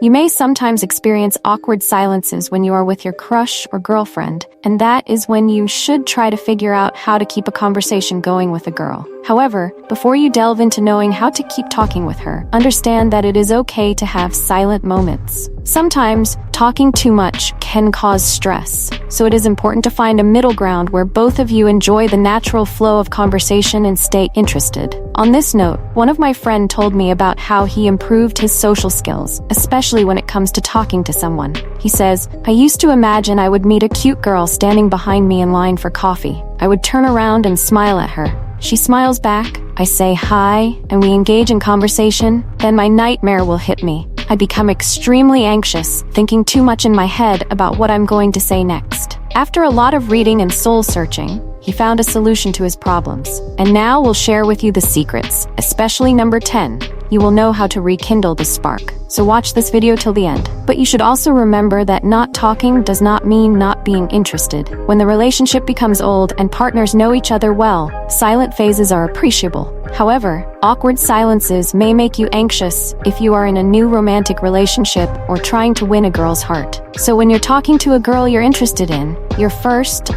You may sometimes experience awkward silences when you are with your crush or girlfriend, and that is when you should try to figure out how to keep a conversation going with a girl. However, before you delve into knowing how to keep talking with her, understand that it is okay to have silent moments. Sometimes, talking too much can cause stress, so it is important to find a middle ground where both of you enjoy the natural flow of conversation and stay interested. On this note, one of my friends told me about how he improved his social skills, especially when it comes to talking to someone. He says, "I used to imagine I would meet a cute girl standing behind me in line for coffee. I would turn around and smile at her. She smiles back, I say hi, and we engage in conversation. Then my nightmare will hit me. I become extremely anxious, thinking too much in my head about what I'm going to say next." After a lot of reading and soul-searching, he found a solution to his problems. And now we'll share with you the secrets, especially number 10. You will know how to rekindle the spark. So watch this video till the end. But you should also remember that not talking does not mean not being interested. When the relationship becomes old and partners know each other well, silent phases are appreciable. However, awkward silences may make you anxious if you are in a new romantic relationship or trying to win a girl's heart. So when you're talking to a girl you're interested in, your first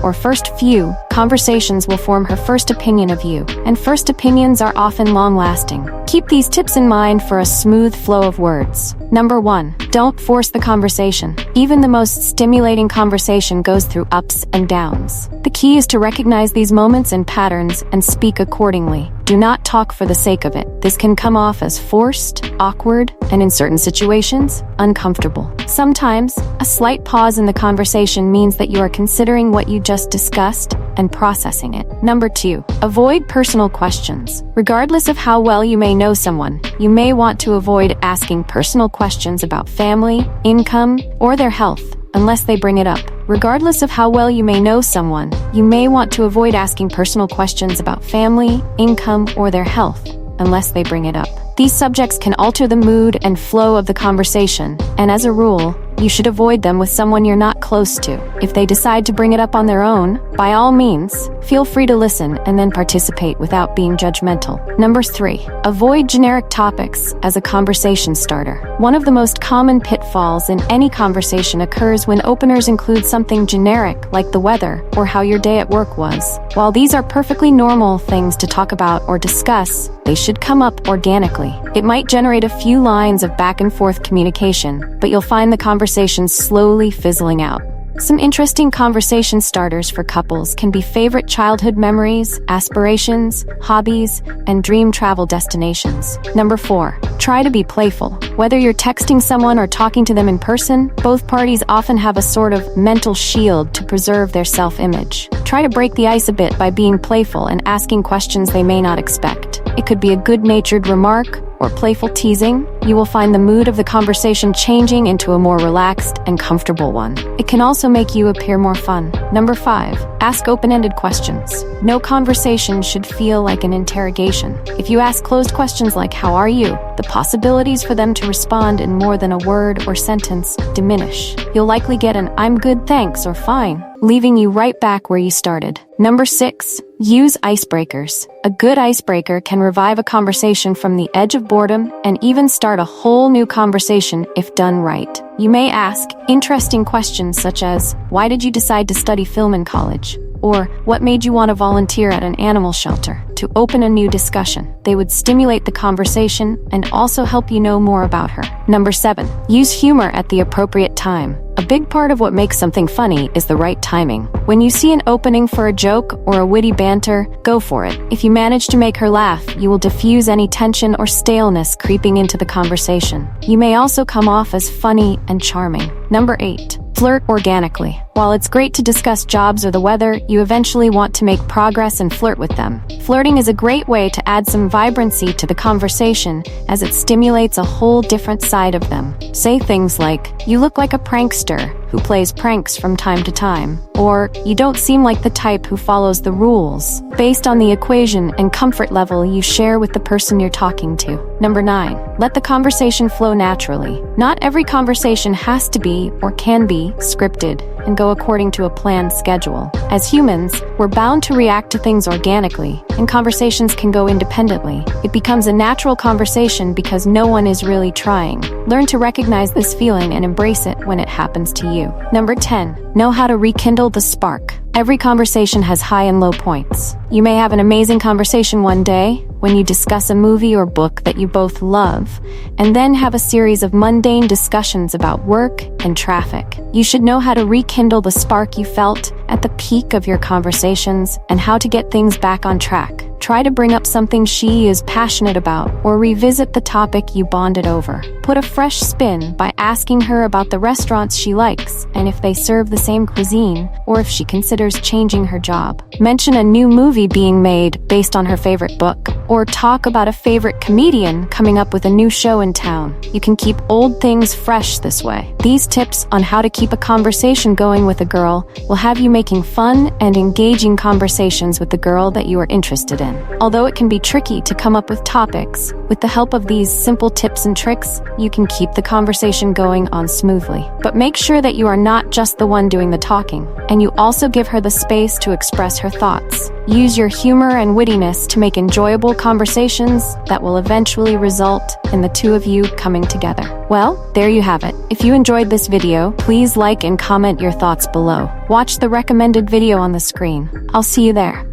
few conversations will form her first opinion of you, and first opinions are often long-lasting. Keep these tips in mind for a smooth flow of words. Number 1. Don't force the conversation. Even the most stimulating conversation goes through ups and downs. The key is to recognize these moments and patterns and speak accordingly. Do not talk for the sake of it. This can come off as forced, awkward, and in certain situations, uncomfortable. Sometimes, a slight pause in the conversation means that you are considering what you just discussed and processing it. Number 2. Avoid personal questions. Regardless of how well you may know someone, you may want to avoid asking personal questions about family, income, or their health, unless they bring it up. Regardless of how well you may know someone, you may want to avoid asking personal questions about family, income, or their health, unless they bring it up. These subjects can alter the mood and flow of the conversation, and as a rule, you should avoid them with someone you're not close to. If they decide to bring it up on their own, by all means, feel free to listen and then participate without being judgmental. Number 3. Avoid generic topics as a conversation starter. One of the most common pitfalls in any conversation occurs when openers include something generic like the weather or how your day at work was. While these are perfectly normal things to talk about or discuss, they should come up organically. It might generate a few lines of back and forth communication, but you'll find the conversation slowly fizzling out. Some interesting conversation starters for couples can be favorite childhood memories, aspirations, hobbies, and dream travel destinations. Number 4. Try to be playful. Whether you're texting someone or talking to them in person, both parties often have a sort of mental shield to preserve their self-image. Try to break the ice a bit by being playful and asking questions they may not expect. It could be a good-natured remark or playful teasing. You will find the mood of the conversation changing into a more relaxed and comfortable one. It can also make you appear more fun. Number 5. Ask open-ended questions. No conversation should feel like an interrogation. If you ask closed questions like "How are you?", the possibilities for them to respond in more than a word or sentence diminish. You'll likely get an "I'm good, thanks" or "fine," leaving you right back where you started. Number 6. Use icebreakers. A good icebreaker can revive a conversation from the edge of boredom and even start a whole new conversation if done right. You may ask interesting questions such as, "Why did you decide to study film in college?" Or, "What made you want to volunteer at an animal shelter?" to open a new discussion. They would stimulate the conversation and also help you know more about her. Number 7. Use humor at the appropriate time. A big part of what makes something funny is the right timing. When you see an opening for a joke or a witty banter, go for it. If you manage to make her laugh, you will diffuse any tension or staleness creeping into the conversation. You may also come off as funny and charming. Number 8. Flirt organically. While it's great to discuss jobs or the weather, you eventually want to make progress and flirt with them. Flirting is a great way to add some vibrancy to the conversation as it stimulates a whole different side of them. Say things like, "You look like a prankster who plays pranks from time to time," or "You don't seem like the type who follows the rules," based on the equation and comfort level you share with the person you're talking to. Number 9. Let the conversation flow naturally. Not every conversation has to be or can be scripted. and go according to a planned schedule. As humans, we're bound to react to things organically, and conversations can go independently. It becomes a natural conversation because no one is really trying. Learn to recognize this feeling and embrace it when it happens to you. Number 10. Know how to rekindle the spark. Every conversation has high and low points. You may have an amazing conversation one day when you discuss a movie or book that you both love, and then have a series of mundane discussions about work and traffic. You should know how to rekindle the spark you felt at the peak of your conversations and how to get things back on track. Try to bring up something she is passionate about or revisit the topic you bonded over. Put a fresh spin by asking her about the restaurants she likes and if they serve the same cuisine or if she considers changing her job. Mention a new movie being made based on her favorite book, or talk about a favorite comedian coming up with a new show in town. You can keep old things fresh this way. These tips on how to keep a conversation going with a girl will have you making fun and engaging conversations with the girl that you are interested in. Although it can be tricky to come up with topics, with the help of these simple tips and tricks, you can keep the conversation going on smoothly. But make sure that you are not just the one doing the talking, and you also give her the space to express her thoughts. Use your humor and wittiness to make enjoyable conversations that will eventually result in the two of you coming together. Well, there you have it. If you enjoyed this video, please like and comment your thoughts below. Watch the recommended video on the screen. I'll see you there.